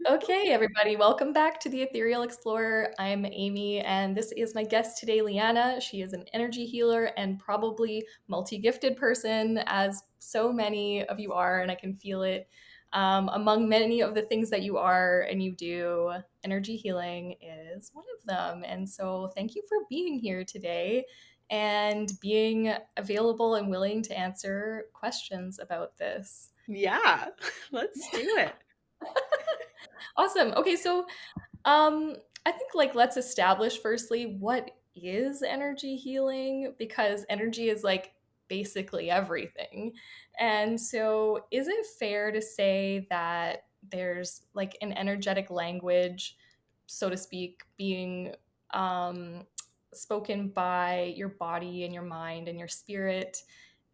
Okay, everybody, welcome back to the Ethereal Explorer. I'm Amy, and this is my guest today, Leanna. She is an energy healer and probably multi-gifted person, as so many of you are, and I can feel it. Among many of the things that you are and you do, energy healing is one of them. And so, thank you for being here today and being available and willing to answer questions about this. Yeah, let's do it. Awesome. Okay, so Um, I think let's establish firstly what is energy healing because energy is basically everything. And so is it fair to say that there's like an energetic language, so to speak, being um spoken by your body and your mind and your spirit,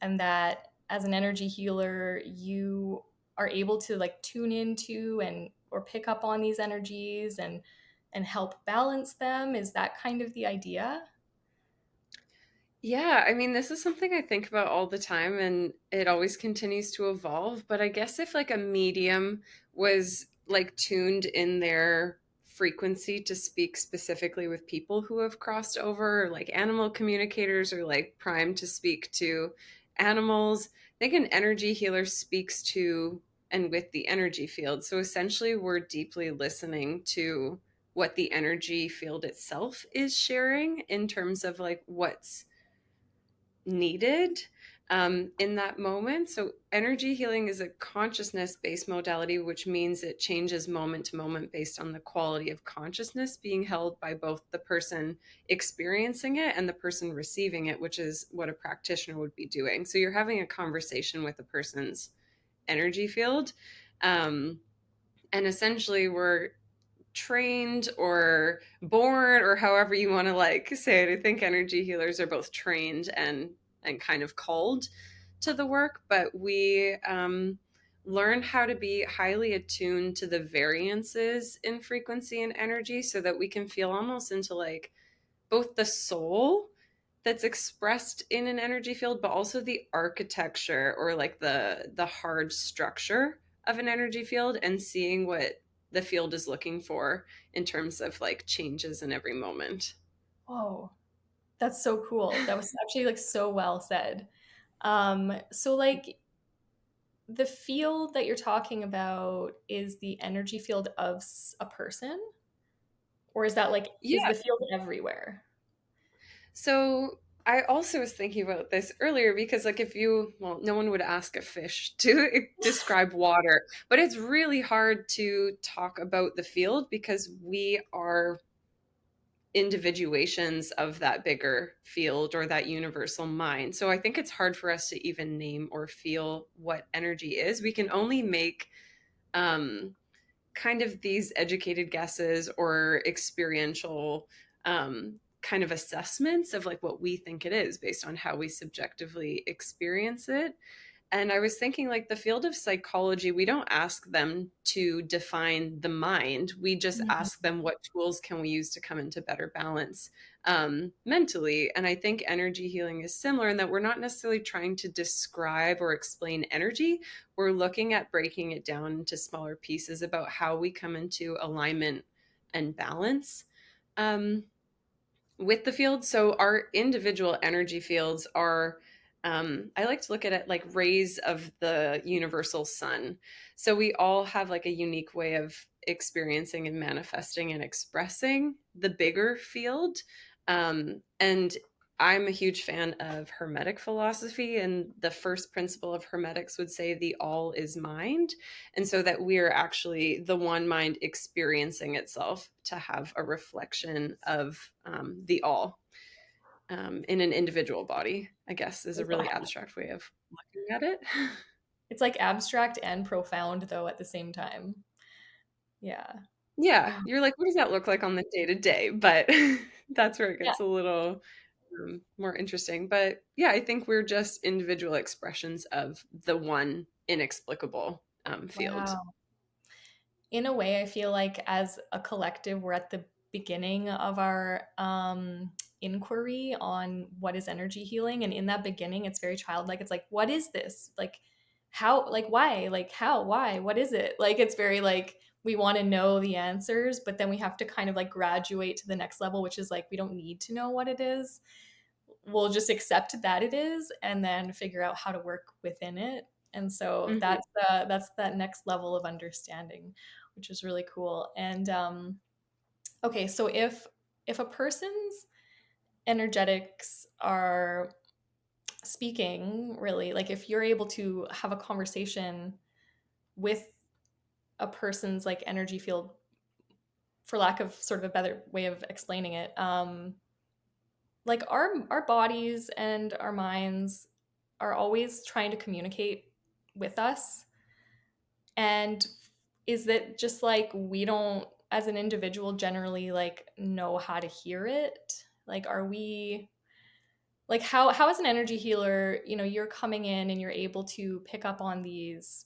and that as an energy healer you are able to like tune into and or pick up on these energies and help balance them? Is that kind of the idea? Yeah, I mean, this is something I think about all the time and it always continues to evolve. But I guess if like a medium was like tuned in their frequency to speak specifically with people who have crossed over, like animal communicators are like primed to speak to animals, I think an energy healer speaks to and with the energy field. So essentially, we're deeply listening to what the energy field itself is sharing in terms of like what's needed in that moment. So, energy healing is a consciousness based modality, which means it changes moment to moment based on the quality of consciousness being held by both the person experiencing it and the person receiving it, which is what a practitioner would be doing. So, you're having a conversation with a person's energy field. Um, and essentially, we're trained or born or however you want to like say it. I think energy healers are both trained and kind of called to the work, but we learn how to be highly attuned to the variances in frequency and energy so that we can feel almost into like both the soul that's expressed in an energy field but also the architecture or like the hard structure of an energy field and seeing what the field is looking for in terms of like changes in every moment. Whoa, that's so cool. That was actually like so well said. So like the field that you're talking about is the energy field of a person, or is that like is Yeah. the field everywhere? So I also was thinking about this earlier because, like, if you, well, no one would ask a fish to describe water, but it's really hard to talk about the field because we are individuations of that bigger field or that universal mind. So I think it's hard for us to even name or feel what energy is. We can only make um, kind of these educated guesses or experiential kind of assessments of like what we think it is based on how we subjectively experience it. And I was thinking, like, the field of psychology, we don't ask them to define the mind. We just ask Mhm. them what tools can we use to come into better balance mentally. And I think energy healing is similar in that we're not necessarily trying to describe or explain energy. We're looking at breaking it down into smaller pieces about how we come into alignment and balance. Um, with the field. So our individual energy fields are, I like to look at it like rays of the universal sun. So we all have like a unique way of experiencing and manifesting and expressing the bigger field. And I'm a huge fan of Hermetic philosophy, and the first principle of Hermetics would say the all is mind. And so that we are actually the one mind experiencing itself to have a reflection of the all in an individual body, I guess, is a really abstract way of looking at it. It's like abstract and profound though at the same time. Yeah. Yeah, Wow. you're like, what does that look like on the day to day? But that's where it Yeah. gets a little more interesting. But yeah, I think we're just individual expressions of the one inexplicable field. Wow. In a way, I feel like as a collective, we're at the beginning of our inquiry on what is energy healing. And in that beginning, it's very childlike. It's like, what is this? Like, how, like, why? Like, how, why? What is it? Like, it's very like we want to know the answers, but then we have to kind of like graduate to the next level, which is like we don't need to know what it is. We'll just accept that it is and then figure out how to work within it. And so Mhm. that's that next level of understanding, which is really cool. And okay, so if a person's energetics are speaking, really, like if you're able to have a conversation with a person's like energy field, for lack of sort of a better way of explaining it, like our bodies and our minds are always trying to communicate with us. And is that just like we don't, as an individual, generally like know how to hear it? Like, are we like how as an energy healer, you know, you're coming in and you're able to pick up on these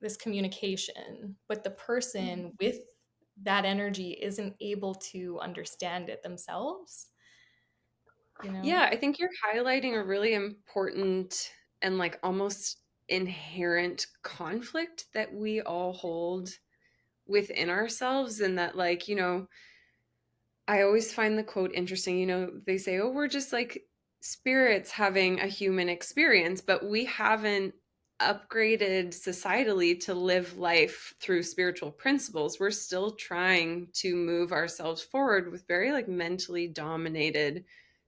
this communication, but the person with that energy isn't able to understand it themselves, you know? Yeah, I think you're highlighting a really important and like almost inherent conflict that we all hold within ourselves, and that, like, I always find the quote interesting. They say, oh, we're just like spirits having a human experience, but we haven't upgraded societally to live life through spiritual principles. We're still trying to move ourselves forward with very like mentally dominated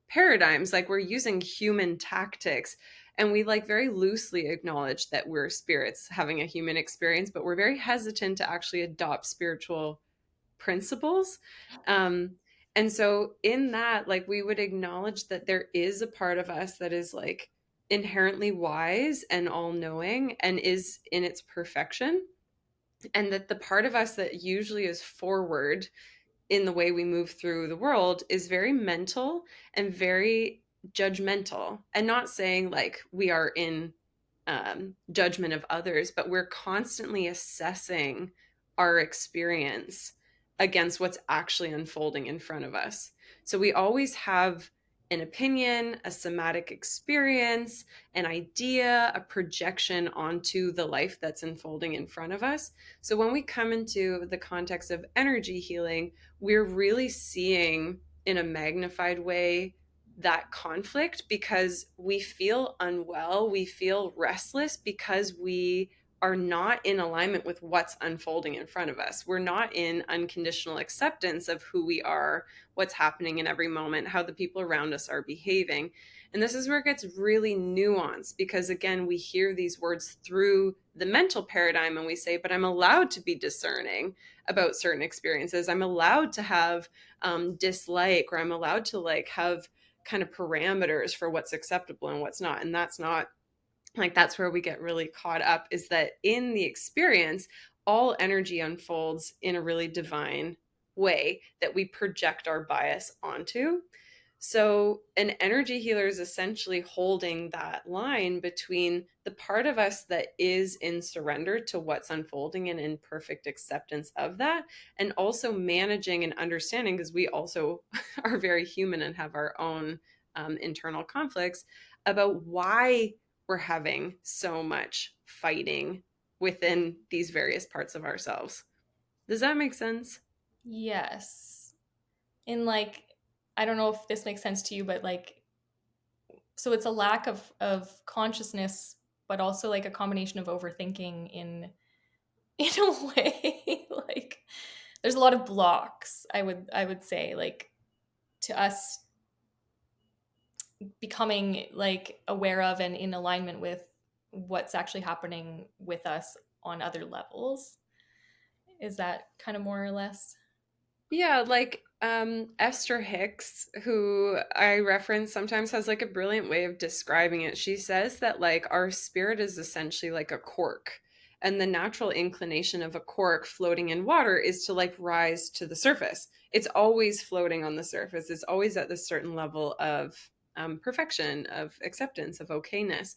paradigms. Like we're using human tactics, and we like very loosely acknowledge that we're spirits having a human experience, but we're very hesitant to actually adopt spiritual principles. Um, and so, in that, like, we would acknowledge that there is a part of us that is like inherently wise and all knowing and is in its perfection. And that the part of us that usually is forward in the way we move through the world is very mental and very judgmental. And not saying like we are in judgment of others, but we're constantly assessing our experience against what's actually unfolding in front of us. So we always have an opinion, a somatic experience, an idea, a projection onto the life that's unfolding in front of us. So when we come into the context of energy healing, we're really seeing in a magnified way that conflict, because we feel unwell, we feel restless because we are not in alignment with what's unfolding in front of us. We're not in unconditional acceptance of who we are, what's happening in every moment, how the people around us are behaving. And this is where it gets really nuanced, because again, we hear these words through the mental paradigm and we say, but I'm allowed to be discerning about certain experiences. I'm allowed to have dislike, or I'm allowed to like have kind of parameters for what's acceptable and what's not. And that's not like, that's where we get really caught up, is that in the experience, all energy unfolds in a really divine way that we project our bias onto. So, an energy healer is essentially holding that line between the part of us that is in surrender to what's unfolding and in perfect acceptance of that, and also managing and understanding, because we also are very human and have our own internal conflicts about why we're having so much fighting within these various parts of ourselves. Does that make sense? Yes. In like, I don't know if this makes sense to you, but like, so it's a lack of consciousness, but also like a combination of overthinking in a way. Like, there's a lot of blocks. I would say like to us becoming like aware of and in alignment with what's actually happening with us on other levels. Is that kind of more or less? Yeah, like Esther Hicks, who I reference sometimes, has like a brilliant way of describing it. She says that like our spirit is essentially like a cork, and the natural inclination of a cork floating in water is to like rise to the surface. It's always floating on the surface. It's always at this certain level of perfection, of acceptance, of okayness.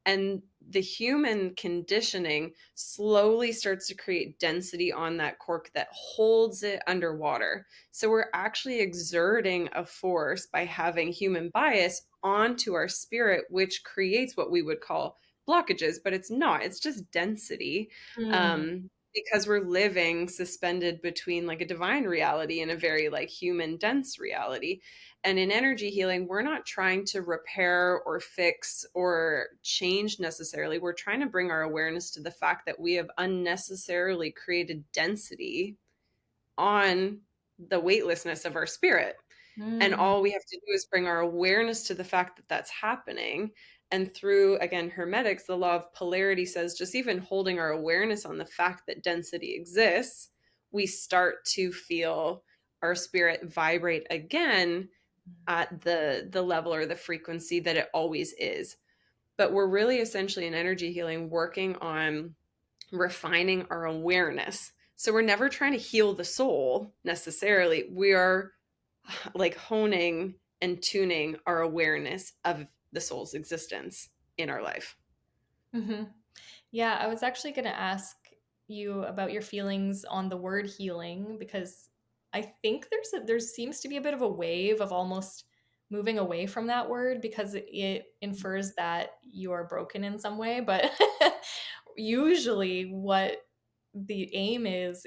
And the human conditioning slowly starts to create density on that cork that holds it underwater. So we're actually exerting a force by having human bias onto our spirit, which creates what we would call blockages, but it's not, it's just density. Mm. because we're living suspended between like a divine reality and a very like human dense reality. And in energy healing, we're not trying to repair or fix or change necessarily. We're trying to bring our awareness to the fact that we have unnecessarily created density on the weightlessness of our spirit. And Mm, all we have to do is bring our awareness to the fact that that's happening. And through, again, hermetics, the law of polarity says just even holding our awareness on the fact that density exists, we start to feel our spirit vibrate again at the level or the frequency that it always is. But we're really essentially in energy healing working on refining our awareness. So we're never trying to heal the soul necessarily. We are like honing and tuning our awareness of the soul's existence in our life. hmm. Yeah, I was actually going to ask you about your feelings on the word healing because I think there seems to be a bit of a wave of almost moving away from that word because it infers that you are broken in some way, but usually what the aim is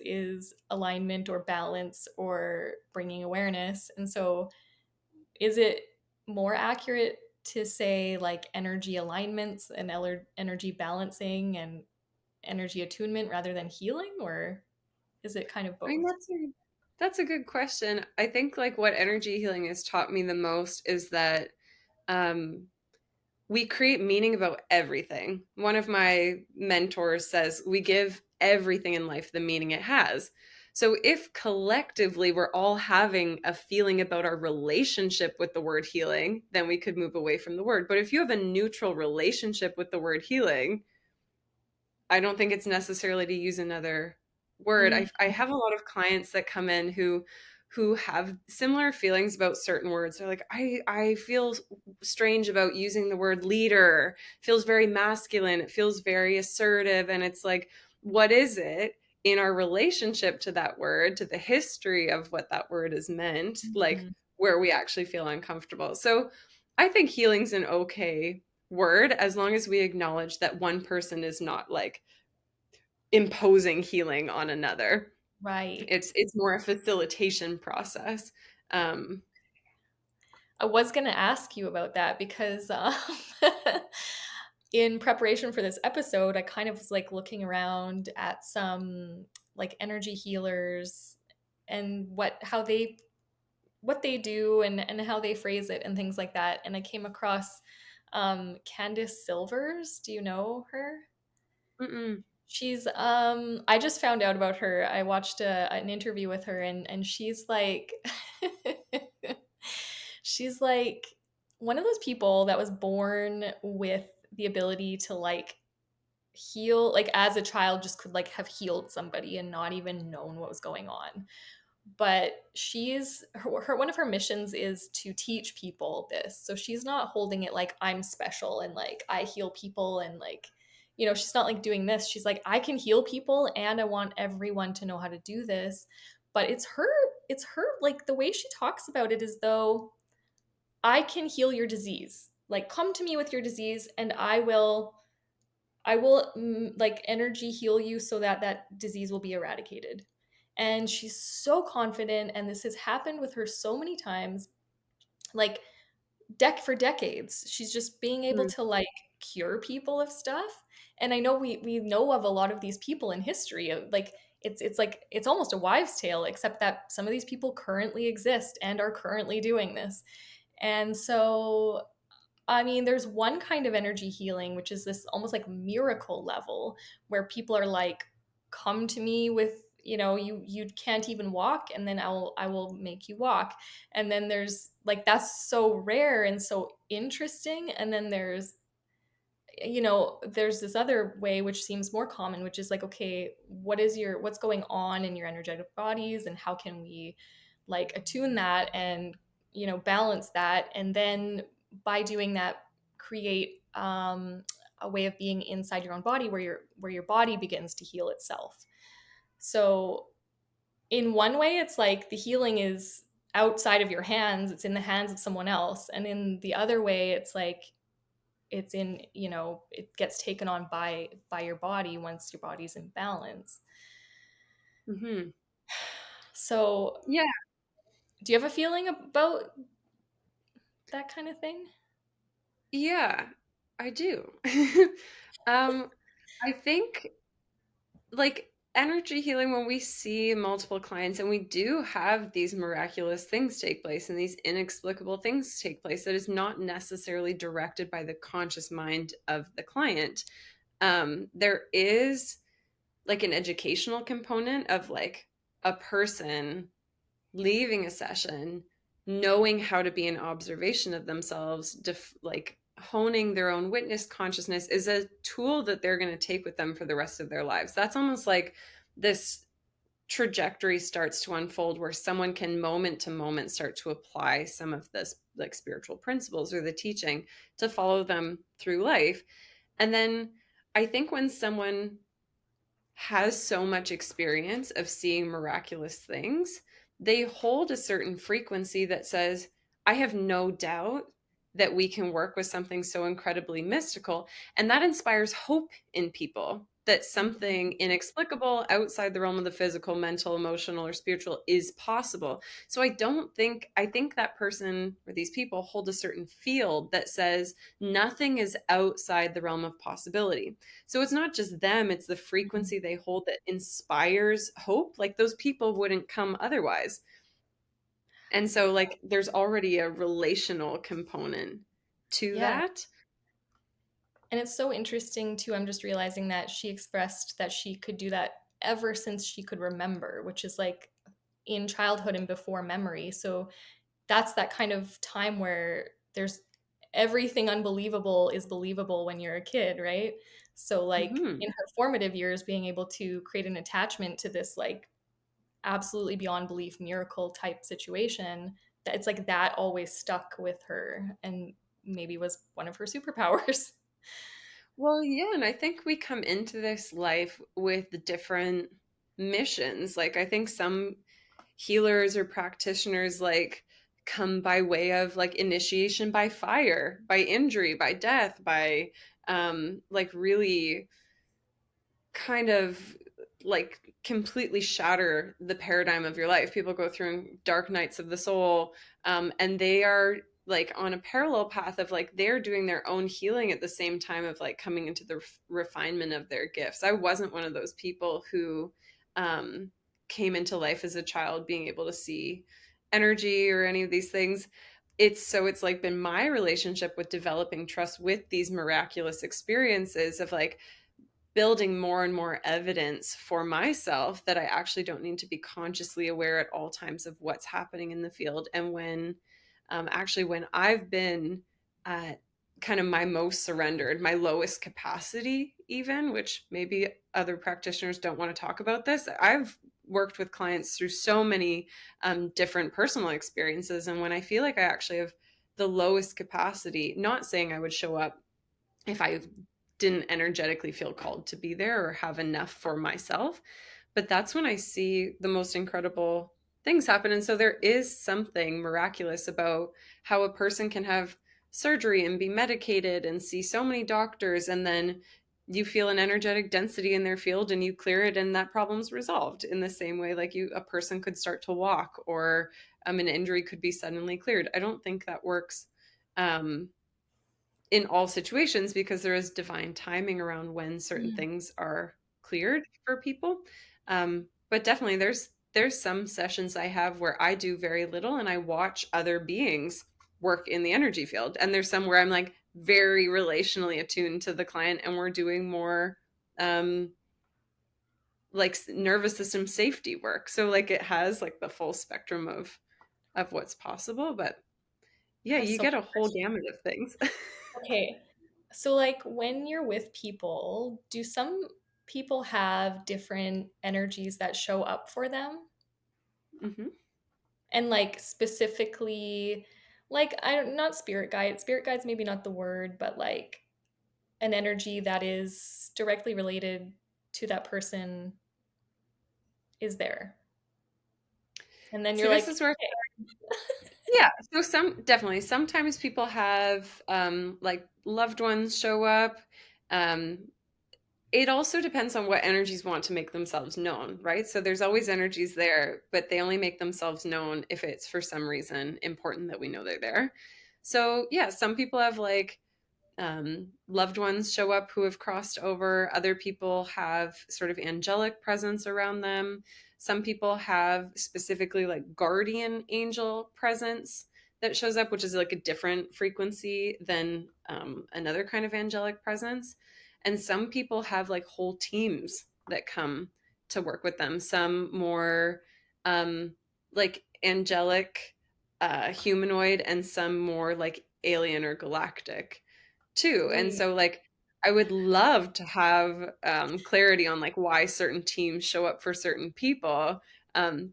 alignment or balance or bringing awareness. And so is it more accurate to say like energy alignments and energy balancing and energy attunement rather than healing, or is it kind of I mean, both? that's a good question. I think like what energy healing has taught me the most is that um, we create meaning about everything. One of my mentors says we give everything in life the meaning it has. So if collectively we're all having a feeling about our relationship with the word healing, then we could move away from the word. But if you have a neutral relationship with the word healing, I don't think it's necessarily to use another word. Mm, I have a lot of clients that come in who have similar feelings about certain words. They're like, I feel strange about using the word leader. It feels very masculine. It feels very assertive. And it's like, what is it in our relationship to that word, to the history of what that word is meant, like mhm. where we actually feel uncomfortable? So I think healing's an okay word as long as we acknowledge that one person is not like imposing healing on another. Right. It's more a facilitation process. Um, I was going to ask you about that because in preparation for this episode, I kind of was like looking around at some like energy healers and what they do and how they phrase it and things like that. And I came across Candace Silvers. Do you know her? mm-mm, She's I just found out about her. I watched an interview with her and she's like she's like one of those people that was born with the ability to like heal, like as a child just could like have healed somebody and not even known what was going on. But one of her missions is to teach people this. So she's not holding it like I'm special and like I heal people and like, she's not like doing this. She's like, I can heal people and I want everyone to know how to do this. But it's her like the way she talks about it is though I can heal your disease. Like come to me with your disease and I will like energy heal you so that that disease will be eradicated. And she's so confident, and this has happened with her so many times, like for decades. She's just being able mm, to like cure people of stuff. And I know we know of a lot of these people in history of like it's like it's almost a wives' tale, except that some of these people currently exist and are currently doing this. And so I mean, there's one kind of energy healing, which is this almost like miracle level where people are like, come to me with, you can't even walk, and then I will make you walk. And then there's like that's so rare and so interesting. And then there's this other way which seems more common, which is like, okay, what's going on in your energetic bodies and how can we like attune that and balance that, and then by doing that create a way of being inside your own body where your body begins to heal itself. So in one way it's like the healing is outside of your hands, it's in the hands of someone else, and in the other way it's like it's in it gets taken on by your body once your body's in balance. Hmm. So, Yeah, do you have a feeling about that kind of thing? yeah, I do. um, I think like energy healing, when we see multiple clients and we do have these miraculous things take place and these inexplicable things take place that is not necessarily directed by the conscious mind of the client, there is like an educational component of like a person leaving a session knowing how to be in observation of themselves, like honing their own witness consciousness is a tool that they're going to take with them for the rest of their lives. That's almost like this trajectory starts to unfold where someone can moment to moment start to apply some of this like spiritual principles or the teaching to follow them through life. And then I think when someone has so much experience of seeing miraculous things, they hold a certain frequency that says, I have no doubt that we can work with something so incredibly mystical. And that inspires hope in people that Mhm. something inexplicable outside the realm of the physical, mental, emotional, or spiritual is possible. So I think that person or these people hold a certain field that says nothing is outside the realm of possibility. So it's not just them, it's the Mhm. frequency they hold that inspires hope. Like those people wouldn't come otherwise. And so like there's already a relational component to Yeah. that. And it's so interesting too. I'm just realizing that she expressed that she could do that ever since she could remember, which is like in childhood and before memory. So that's that kind of time where there's everything unbelievable is believable when you're a kid, right? So like Hmm. in her formative years, being able to create an attachment to this like absolutely beyond belief miracle type situation, that it's like that always stuck with her and maybe was one of her superpowers. Well, yeah, and I think we come into this life with different missions. Like I think some healers or practitioners like come by way of like initiation by fire, by injury, by death, by like really kind of like completely shatter the paradigm of your life. People go through dark nights of the soul, and they are like on a parallel path of like they're doing their own healing at the same time of like coming into the refinement of their gifts. I wasn't one of those people who um, came into life as a child being able to see energy or any of these things. It's like been my relationship with developing trust with these miraculous experiences of like building more and more evidence for myself that I actually don't need to be consciously aware at all times of what's happening in the field. And when actually, when I've been at kind of my most surrendered, my lowest capacity, even, which maybe other practitioners don't want to talk about this, I've worked with clients through so many different personal experiences. And when I feel like I actually have the lowest capacity, not saying I would show up if I didn't energetically feel called to be there or have enough for myself. But that's when I see the most incredible things happen. And so there is something miraculous about how a person can have surgery and be medicated and see so many doctors, and then you feel an energetic density in their field and you clear it and that problem's resolved in the same way like you a person could start to walk, or an injury could be suddenly cleared. I don't think that works um, in all situations because there is divine timing around when certain Mm. things are cleared for people. But definitely there's some sessions I have where I do very little and I watch other beings work in the energy field. And there's some where I'm like very relationally attuned to the client and we're doing more um like nervous system safety work. So like it has like the full spectrum of what's possible. But I yeah, have you so get a many whole questions. gamut of things. Okay. So, like, when you're with people, do some people have different energies that show up for them? Hmm. And, like, specifically, like, I don't, not spirit guides, maybe not the word, but like an energy that is directly related to that person is there. And then See, you're this like, is where okay. yeah, so some definitely sometimes people have like loved ones show up. Um It also depends on what energies want to make themselves known, right? So there's always energies there, but they only make themselves known if it's for some reason important that we know they're there. So yeah, some people have like loved ones show up who have crossed over. Other people have sort of angelic presence around them. Some people have specifically like guardian angel presence that shows up, which is like a different frequency than another kind of angelic presence. And some people have like whole teams that come to work with them. Some more like angelic, humanoid, and some more like alien or galactic too. And Right. so like I would love to have clarity on like why certain teams show up for certain people.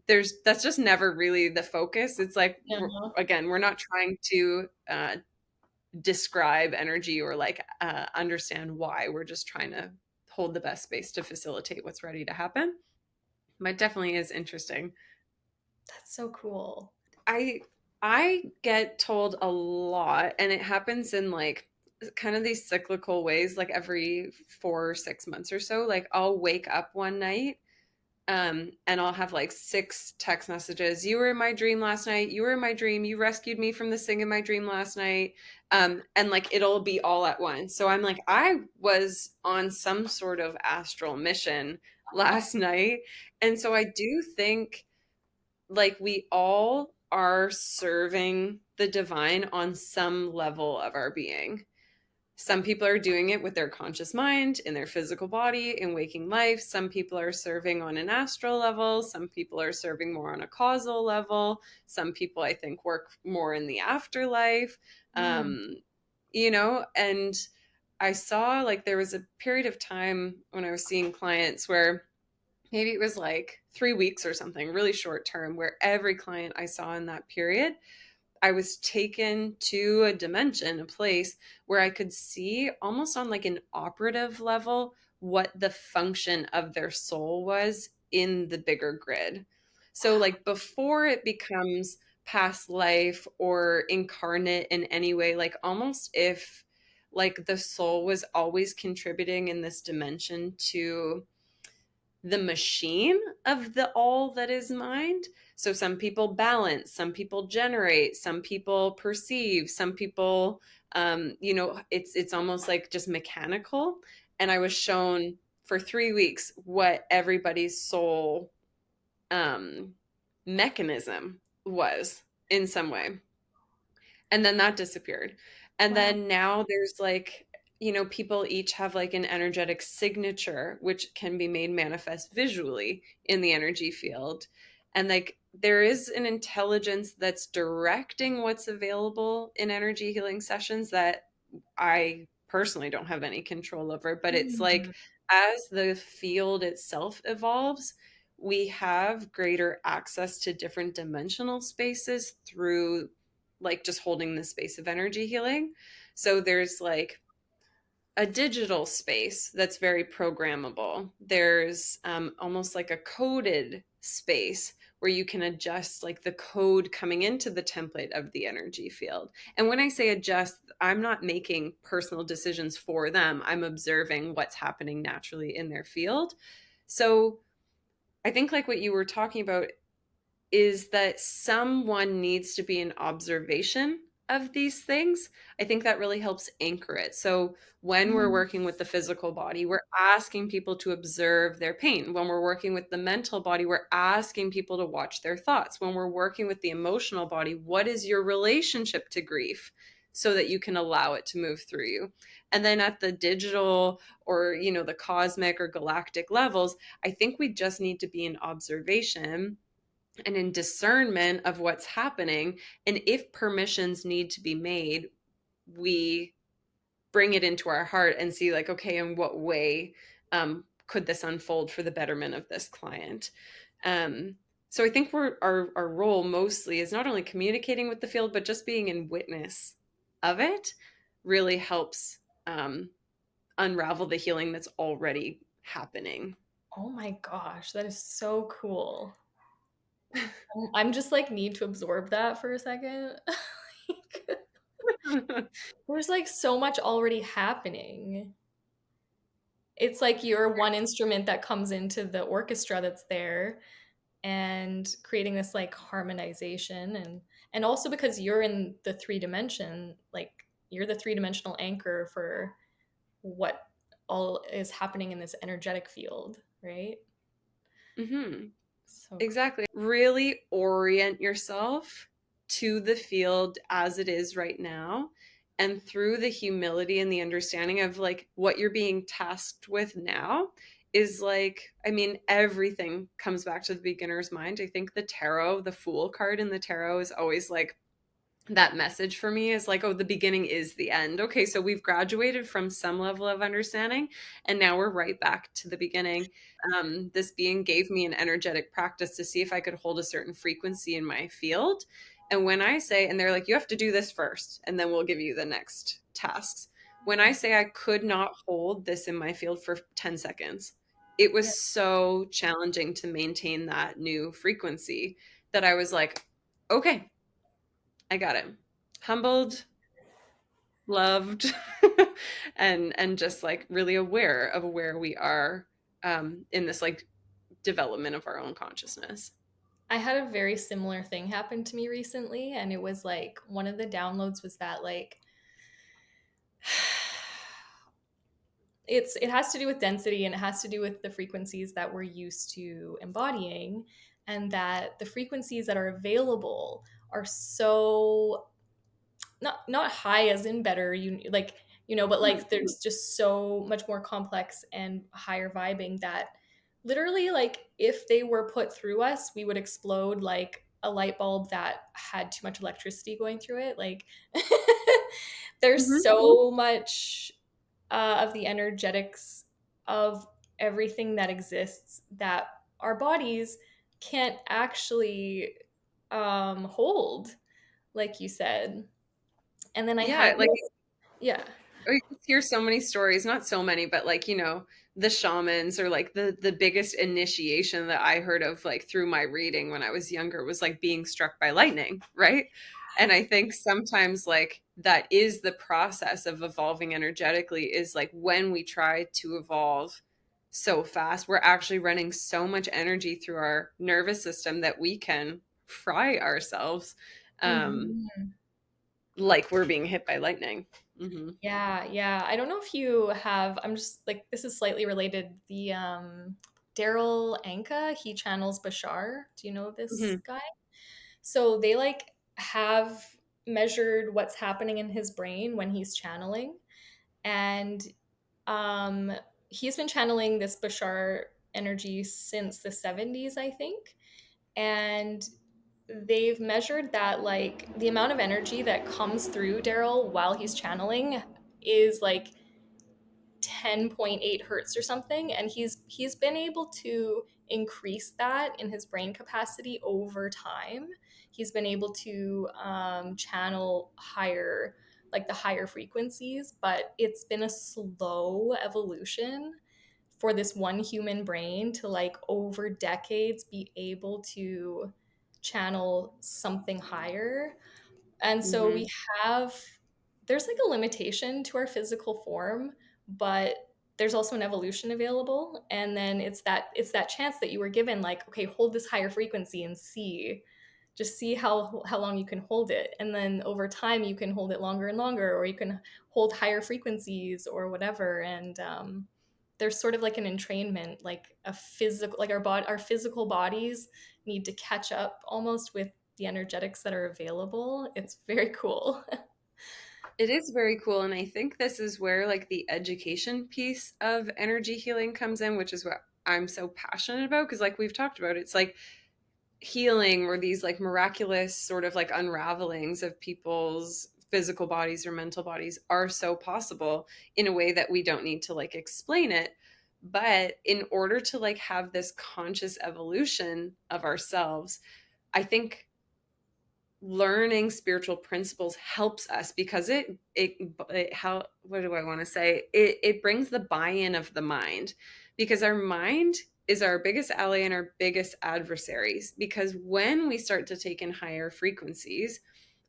There's that's just never really the focus. It's like Uh-huh. again, we're not trying to describe energy or like understand why. We're just trying to hold the best space to facilitate what's ready to happen. But it definitely is interesting. That's so cool. I I get told a lot, and it happens in like kind of these cyclical ways, like every 4 or 6 months or so. Like I'll wake up one night, and I'll have like 6 text messages. You were in my dream last night. You were in my dream. You rescued me from the thing in my dream last night. And like it'll be all at once. So I'm like, I was on some sort of astral mission last night. And so I do think like we all are serving the divine on some level of our being. Some people are doing it with their conscious mind, in their physical body, in waking life. Some people are serving on an astral level. Some people are serving more on a causal level. Some people, I think, work more in the afterlife. Mm. Um, and I saw like there was a period of time when I was seeing clients where maybe it was like 3 weeks or something, really short term, where every client I saw in that period, I was taken to a dimension, a place where I could see almost on like an operative level what the function of their soul was in the bigger grid. So, like, before it becomes past life or incarnate in any way, like, almost if like the soul was always contributing in this dimension to the machine of the all that is mind. So some people balance, some people generate, some people perceive, some people it's almost like just mechanical. And I was shown for 3 weeks what everybody's soul um mechanism was in some way, and then that disappeared. And Wow. then now there's like, people each have like an energetic signature which can be made manifest visually in the energy field. And like there is an intelligence that's directing what's available in energy healing sessions that I personally don't have any control over, but it's Mm. like as the field itself evolves, we have greater access to different dimensional spaces through like just holding the space of energy healing. So there's like a digital space that's very programmable. There's almost like a coded space where you can adjust like the code coming into the template of the energy field. And when I say adjust, I'm not making personal decisions for them. I'm observing what's happening naturally in their field. So I think like what you were talking about is that someone needs to be in observation of these things. I think that really helps anchor it. So when we're Mm. working with the physical body, we're asking people to observe their pain. When we're working with the mental body, we're asking people to watch their thoughts. When we're working with the emotional body, what is your relationship to grief? So that you can allow it to move through you. And then at the digital or, the cosmic or galactic levels, I think we just need to be in observation and in discernment of what's happening. And if permissions need to be made, we bring it into our heart and see, like, okay, in what way could this unfold for the betterment of this client? Um, so I think our role mostly is not only communicating with the field, but just being in witness of it really helps unravel the healing that's already happening. Oh my gosh, that is so cool. I'm just like need to absorb that for a second. Like, there's like so much already happening. It's like you're one instrument that comes into the orchestra that's there and creating this like harmonization, and also because you're in the three dimension, like you're the three-dimensional anchor for what all is happening in this energetic field, right? Hmm. So cool. Exactly. Really orient yourself to the field as it is right now. And through the humility and the understanding of like what you're being tasked with now is like, I mean, everything comes back to the beginner's mind. I think the tarot, the Fool card in the tarot is always like, that message for me is like, oh, the beginning is the end. Okay, so we've graduated from some level of understanding, and now we're right back to the beginning. This being gave me an energetic practice to see if I could hold a certain frequency in my field. And when I say, and they're like, you have to do this first, and then we'll give you the next tasks. When I say I could not hold this in my field for 10 seconds, it Yeah. was so challenging to maintain that new frequency that I was like, okay, I got it. Humbled, loved, and just like really aware of where we are in this like development of our own consciousness. I had a very similar thing happen to me recently, and it was like one of the downloads was that like it has to do with density, and it has to do with the frequencies that we're used to embodying, and that the frequencies that are available are so not high as in better, you like, but Mhm. like there's just so much more complex and higher vibing that literally, like, if they were put through us, we would explode like a light bulb that had too much electricity going through it. Like there's Mhm. so much of the energetics of everything that exists that our bodies can't actually hold, like you said. And then I Yeah, had like this, yeah. I hear so many stories, not so many, but like, the shamans or like the biggest initiation that I heard of like through my reading when I was younger was like being struck by lightning, right? And I think sometimes like that is the process of evolving energetically is like when we try to evolve so fast, we're actually running so much energy through our nervous system that we can fry ourselves Mhm. like we're being hit by lightning. Hmm. Yeah, yeah. I don't know if you have, I'm just like, this is slightly related. The Daryl Anka, he channels Bashar. Do you know this Hmm. guy? So they like have measured what's happening in his brain when he's channeling. And um he's been channeling this Bashar energy since the 70s, I think. And they've measured that like the amount of energy that comes through Daryl while he's channeling is like 10.8 hertz or something, and he's been able to increase that in his brain capacity over time. He's been able to channel higher, like the higher frequencies, but it's been a slow evolution for this one human brain to like over decades be able to channel something higher. And so we Hmm. have, there's like a limitation to our physical form, but there's also an evolution available. And then it's that chance that you were given, like, okay, hold this higher frequency and see, just see how long you can hold it. And then over time you can hold it longer and longer, or you can hold higher frequencies or whatever. And there's sort of like an entrainment, like a physical, like our physical bodies need to catch up almost with the energetics that are available. It's very cool. It is very cool. And I think this is where like the education piece of energy healing comes in, which is what I'm so passionate about. Cause like we've talked about, it's like healing or these like miraculous sort of like unravelings of people's physical bodies or mental bodies are so possible in a way that we don't need to like explain it. But in order to like have this conscious evolution of ourselves, I think learning spiritual principles helps us because it how what do I want to say, it brings the buy-in of the mind, because our mind is our biggest ally and our biggest adversaries, because when we start to take in higher frequencies,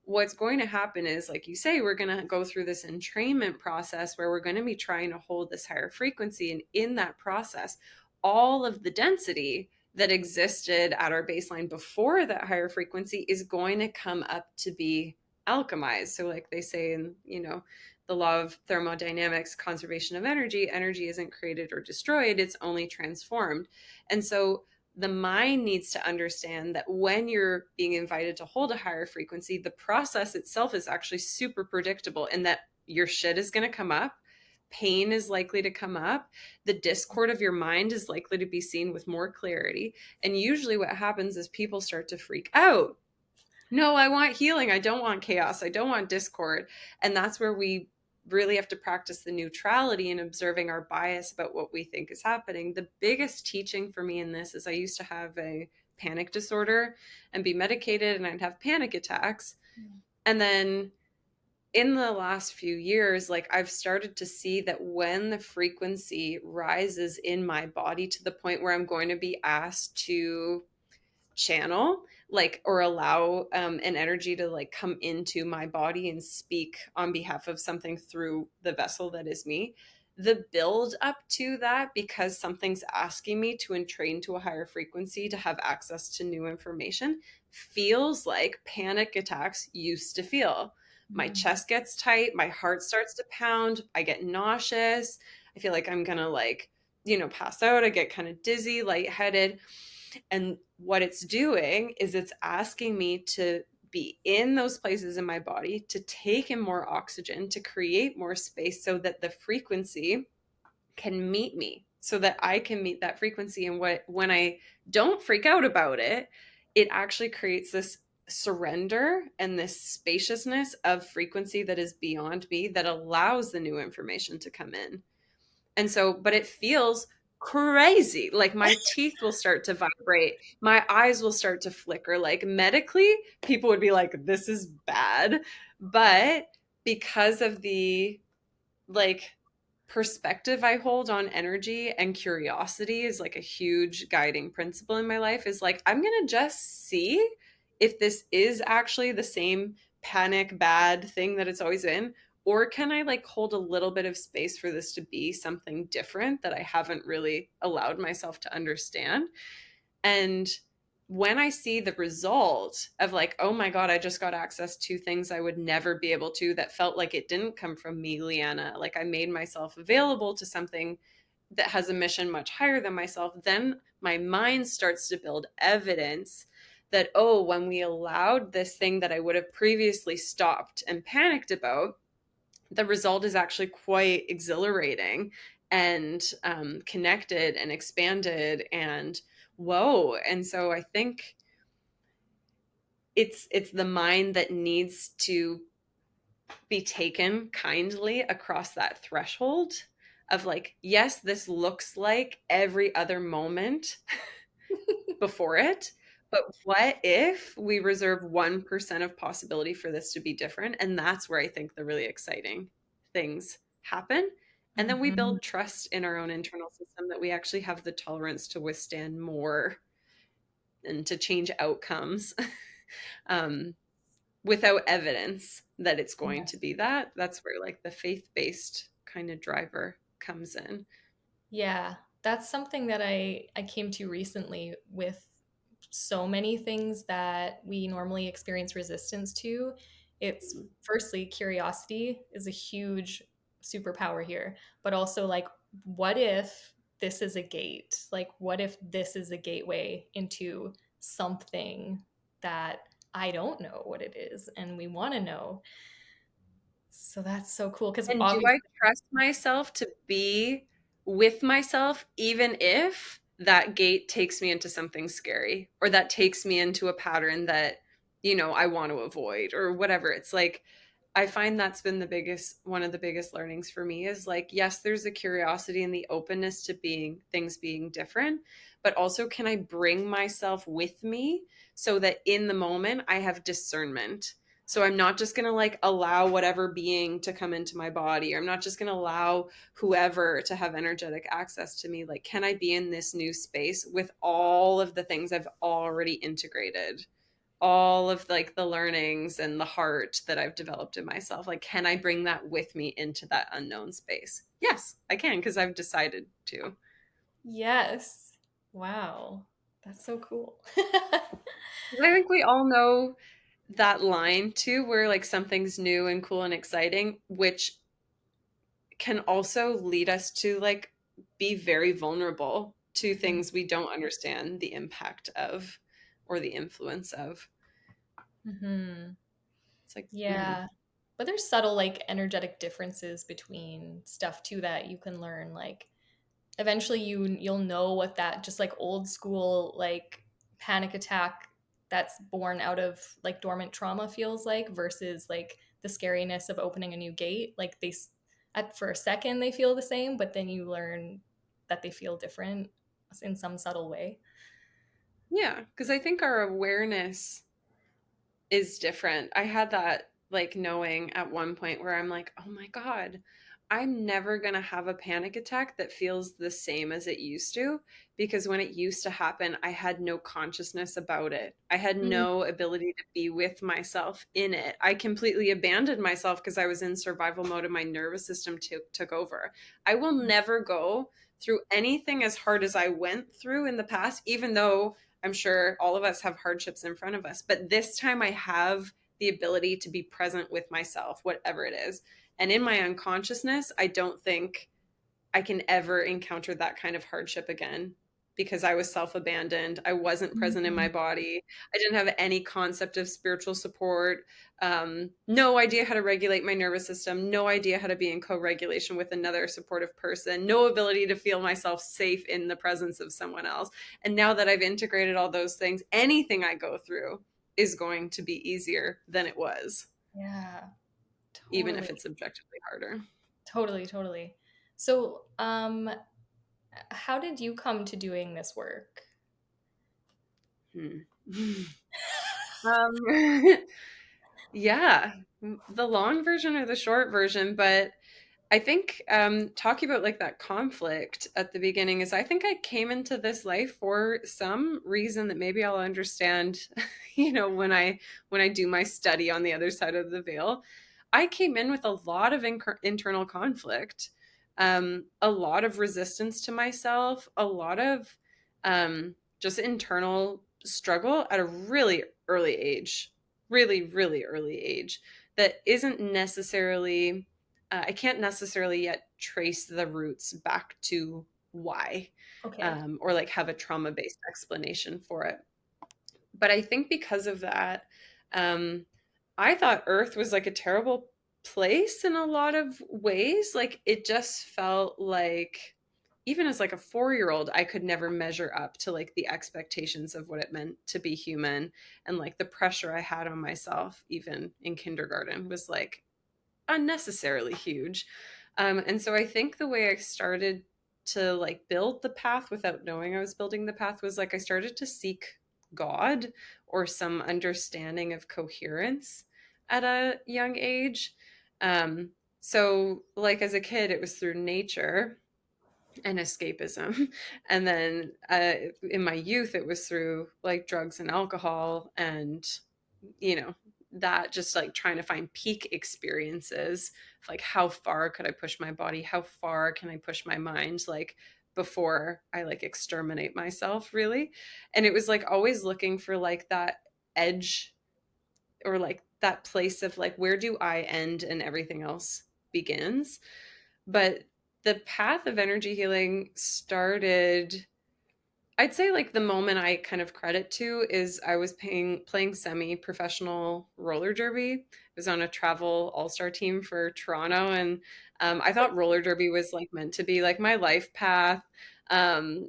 what's going to happen is, like you say, we're going to go through this entrainment process where we're going to be trying to hold this higher frequency. And in that process, all of the density that existed at our baseline before that higher frequency is going to come up to be alchemized. So, like they say in, the law of thermodynamics, conservation of energy, energy isn't created or destroyed, it's only transformed. And so the mind needs to understand that when you're being invited to hold a higher frequency, the process itself is actually super predictable, and that your shit is going to come up. Pain is likely to come up. The discord of your mind is likely to be seen with more clarity. And usually, what happens is people start to freak out. No, I want healing. I don't want chaos. I don't want discord. And that's where we really have to practice the neutrality and observing our bias about what we think is happening. The biggest teaching for me in this is I used to have a panic disorder and be medicated, and I'd have panic attacks. And then in the last few years, like, I've started to see that when the frequency rises in my body to the point where I'm going to be asked to channel, like, or allow an energy to like come into my body and speak on behalf of something through the vessel that is me, the build up to that, because something's asking me to entrain to a higher frequency to have access to new information, feels like panic attacks used to feel. My Mm. chest gets tight, my heart starts to pound, I get nauseous, I feel like I'm gonna, like, pass out, I get kind of dizzy, lightheaded. And what it's doing is it's asking me to be in those places in my body, to take in more oxygen, to create more space so that the frequency can meet me, so that I can meet that frequency. And when I don't freak out about it, it actually creates this surrender and this spaciousness of frequency that is beyond me, that allows the new information to come in. And so, but it feels crazy. Like, my teeth will start to vibrate, my eyes will start to flicker. Like, medically, people would be like, this is bad. But because of the, like, perspective I hold on energy, and curiosity is like a huge guiding principle in my life, is like, I'm going to just see if this is actually the same panic bad thing that it's always been, or can I like hold a little bit of space for this to be something different that I haven't really allowed myself to understand. And when I see the result of, like, oh my God, I just got access to things I would never be able to, that felt like it didn't come from me, Leanna, like I made myself available to something that has a mission much higher than myself, then my mind starts to build evidence that, oh, when we allowed this thing that I would have previously stopped and panicked about, the result is actually quite exhilarating and connected and expanded and whoa. And so I think it's the mind that needs to be taken kindly across that threshold of, like, yes, this looks like every other moment before it, but what if we reserve 1% of possibility for this to be different? And that's where I think the really exciting things happen. And then we Mhm. build trust in our own internal system, that we actually have the tolerance to withstand more and to change outcomes um, without evidence that it's going to be that. That's where, like, the faith-based kind of driver comes in. Yeah, that's something that I came to recently with so many things that we normally experience resistance to. It's firstly curiosity is a huge superpower here, but also like what if this is a gate? Like what if this is a gateway into something that I don't know what it is and we want to know. So that's so cool because And do obviously I trust myself to be with myself, even if that gate takes me into something scary, or that takes me into a pattern that, I want to avoid, or whatever? It's like, I find that's been one of the biggest learnings for me, is like, yes, there's a curiosity and the openness to things being different, but also, can I bring myself with me so that in the moment I have discernment? So I'm not just going to like allow whatever being to come into my body, or I'm not just going to allow whoever to have energetic access to me. Like, can I be in this new space with all of the things I've already integrated? all of like the learnings and the heart that I've developed in myself. Like, can I bring that with me into that unknown space? Yes, I can, because I've decided to. Yes. Wow. That's so cool. I think we all know that line too, where like something's new and cool and exciting, which can also lead us to like be very vulnerable to things we don't understand the impact of or the influence of. Mm-hmm. It's like, Yeah. But there's subtle like energetic differences between stuff too that you can learn. Like eventually you'll know what that just like old school like panic attack that's born out of like dormant trauma feels like versus like the scariness of opening a new gate. Like at for a second they feel the same, but then you learn that they feel different in some subtle way. yeah, because I think our awareness is different. I had that like knowing at one point where I'm like, oh my God, I'm never going to have a panic attack that feels the same as it used to. Because when it used to happen, I had no consciousness about it. I had Mm, no ability to be with myself in it. I completely abandoned myself because I was in survival mode and my nervous system took over. I will never go through anything as hard as I went through in the past, even though I'm sure all of us have hardships in front of us, but this time I have the ability to be present with myself, whatever it is. And in my unconsciousness, I don't think I can ever encounter that kind of hardship again because I was self abandoned. I wasn't present in my mm, body. I didn't have any concept of spiritual support, no idea how to regulate my nervous system, no idea how to be in co regulation with another supportive person, no ability to feel myself safe in the presence of someone else. And now that I've integrated all those things, anything I go through is going to be easier than it was, yeah, even if totally. it's objectively harder. Totally, totally. So, how did you come to doing this work? Hmm. Um, yeah, the long version or the short version, but I think talking about like that conflict at the beginning is I think I came into this life for some reason that maybe I'll understand, when I do my study on the other side of the veil. I came in with a lot of internal conflict, a lot of resistance to myself, a lot of just internal struggle at a really early age, really, really early age that isn't necessarily I can't necessarily yet trace the roots back to why, Okay. or like have a trauma based explanation for it. But I think because of that, um, I thought Earth was like a terrible place in a lot of ways. Like it just felt like, even as like a 4-year old, I could never measure up to like the expectations of what it meant to be human, and like the pressure I had on myself, even in kindergarten, was like unnecessarily huge. And so I think the way I started to like build the path without knowing I was building the path was like I started to seek God or some understanding of coherence at a young age. So like as a kid, it was through nature and escapism. And then in my youth, it was through like drugs and alcohol and, you know, that just like trying to find peak experiences, like how far could I push my body? How far can I push my mind? Like before I like exterminate myself, really. And it was like always looking for like that edge or like that place of like, where do I end and everything else begins? But the path of energy healing started, I'd say like the moment I kind of credit to is I was playing semi-professional roller derby. I was on a travel all-star team for Toronto, and I thought roller derby was like meant to be like my life path.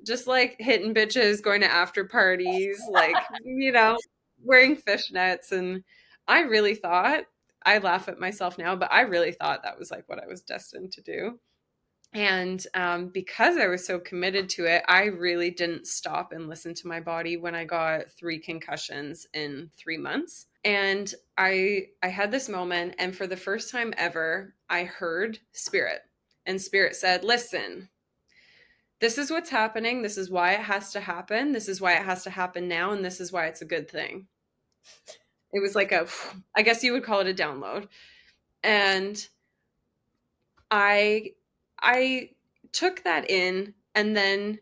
Just like hitting bitches, going to after parties, like, wearing fishnets. And I really thought, I laugh at myself now, but I really thought that was like what I was destined to do. And because I was so committed to it, I really didn't stop and listen to my body when I got 3 concussions in 3 months. And I had this moment, and for the first time ever, I heard spirit. And spirit said, listen, this is what's happening. This is why it has to happen. This is why it has to happen now. And this is why it's a good thing. It was like a, I guess you would call it a download. And I I took that in and then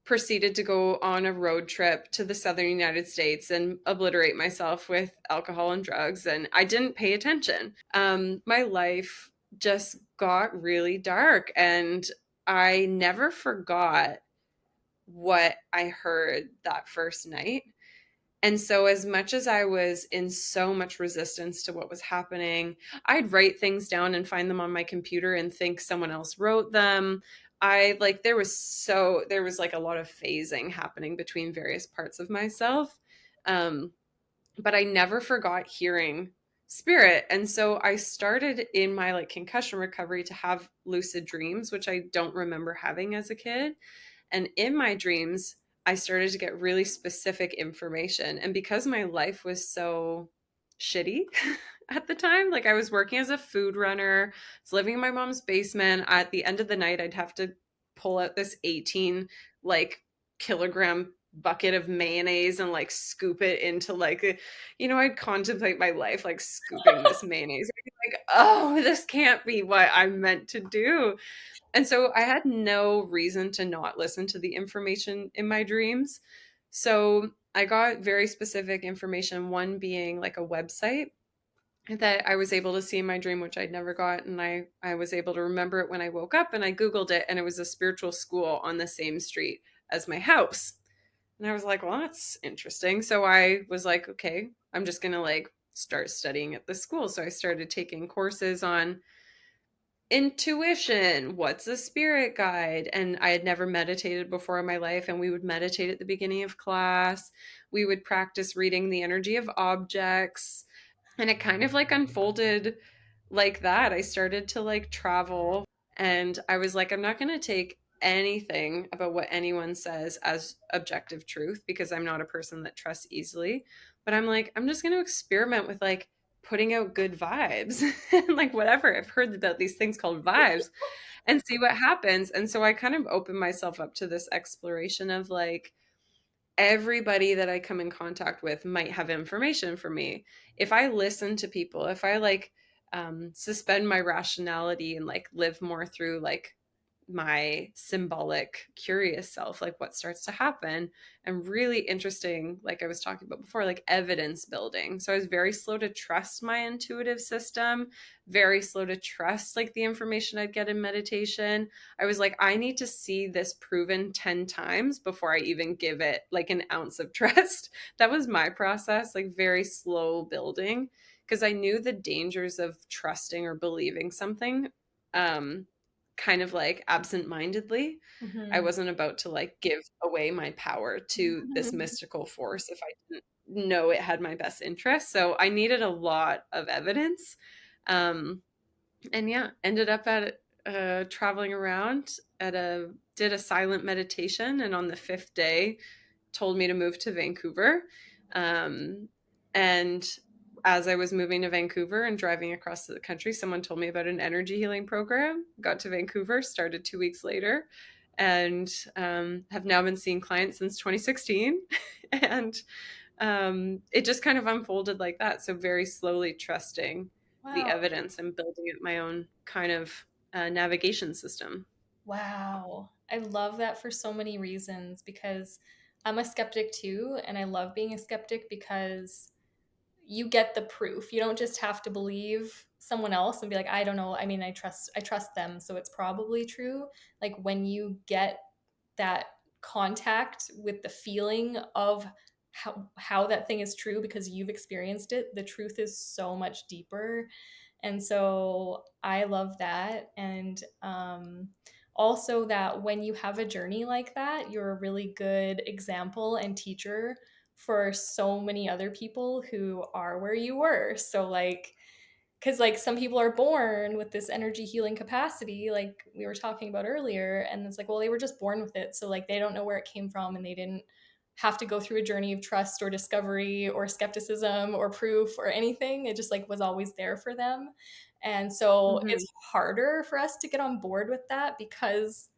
proceeded to go on a road trip to the southern United States and obliterate myself with alcohol and drugs. And I didn't pay attention. My life just got really dark, and I never forgot what I heard that first night. And so, as much as I was in so much resistance to what was happening, I'd write things down and find them on my computer and think someone else wrote them. I like, there was like a lot of phasing happening between various parts of myself. Um, but I never forgot hearing spirit. And so I started in my like concussion recovery to have lucid dreams, which I don't remember having as a kid. And in my dreams, I started to get really specific information. And because my life was so shitty at the time, like I was working as a food runner, I was living in my mom's basement. At the end of the night, I'd have to pull out this 18 like kilogram bucket of mayonnaise and like scoop it into like I'd contemplate my life like scooping this mayonnaise. I'd be like, oh, this can't be what I'm meant to do. And so I had no reason to not listen to the information in my dreams. So I got very specific information, one being like a website that I was able to see in my dream, which I'd never got. And I was able to remember it when I woke up, and I Googled it, and it was a spiritual school on the same street as my house. And I was like, well, that's interesting. So I was like, okay, I'm just going to like start studying at the school. So I started taking courses on intuition, what's a spirit guide. And I had never meditated before in my life, and we would meditate at the beginning of class. We would practice reading the energy of objects, and it kind of like unfolded like that. I started to like travel, and I was like, I'm not going to take anything about what anyone says as objective truth, because I'm not a person that trusts easily. But I'm like, I'm just going to experiment with like putting out good vibes and like whatever. I've heard about these things called vibes, and see what happens. And so I kind of opened myself up to this exploration of like, everybody that I come in contact with might have information for me. If I listen to people, if I like suspend my rationality and like live more through like my symbolic curious self, like what starts to happen. And really interesting, like I was talking about before, like evidence building. So I was very slow to trust my intuitive system, very slow to trust like the information I'd get in meditation. I was like, I need to see this proven 10 times before I even give it like an ounce of trust. That was my process, like very slow building, because I knew the dangers of trusting or believing something kind of like absent-mindedly. I Mhm. wasn't about to like give away my power to this mystical force if I didn't know it had my best interest. So I needed a lot of evidence. Um, and yeah, ended up at traveling around at a did a silent meditation, and on the fifth day told me to move to Vancouver. Um, and as I was moving to Vancouver and driving across the country, someone told me about an energy healing program. Got to Vancouver, started 2 weeks later, and have now been seeing clients since 2016. And it just kind of unfolded like that. So, very slowly trusting the Wow. evidence and building it my own kind of navigation system. Wow. I love that for so many reasons because I'm a skeptic too, and I love being a skeptic because you get the proof. You don't just have to believe someone else and be like, I don't know. I mean, I trust them, so it's probably true. Like when you get that contact with the feeling of how that thing is true because you've experienced it, the truth is so much deeper. And so I love that. And also that when you have a journey like that, you're a really good example and teacher for so many other people who are where you were. So like because like some people are born with this energy healing capacity like we were talking about earlier, and it's like, well, they were just born with it, so like they don't know where it came from and they didn't have to go through a journey of trust or discovery or skepticism or proof or anything. It just like was always there for them. And so it's Hmm. harder for us to get on board with that because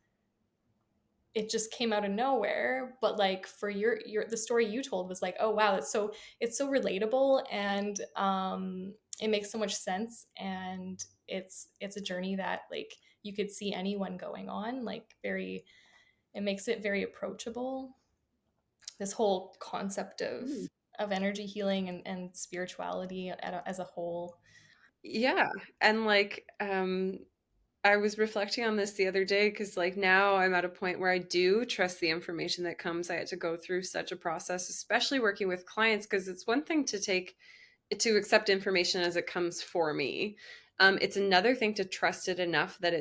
it just came out of nowhere. But like for your the story you told was like, oh wow, it's so relatable, and it makes so much sense, and it's a journey that like you could see anyone going on, like very, it makes it very approachable, this whole concept Mm. of energy healing and spirituality as a whole. Yeah. And like, I was reflecting on this the other day because, like, now I'm at a point where I do trust the information that comes. I had to go through such a process, especially working with clients, because it's one thing to accept information as it comes for me. It's another thing to trust it enough that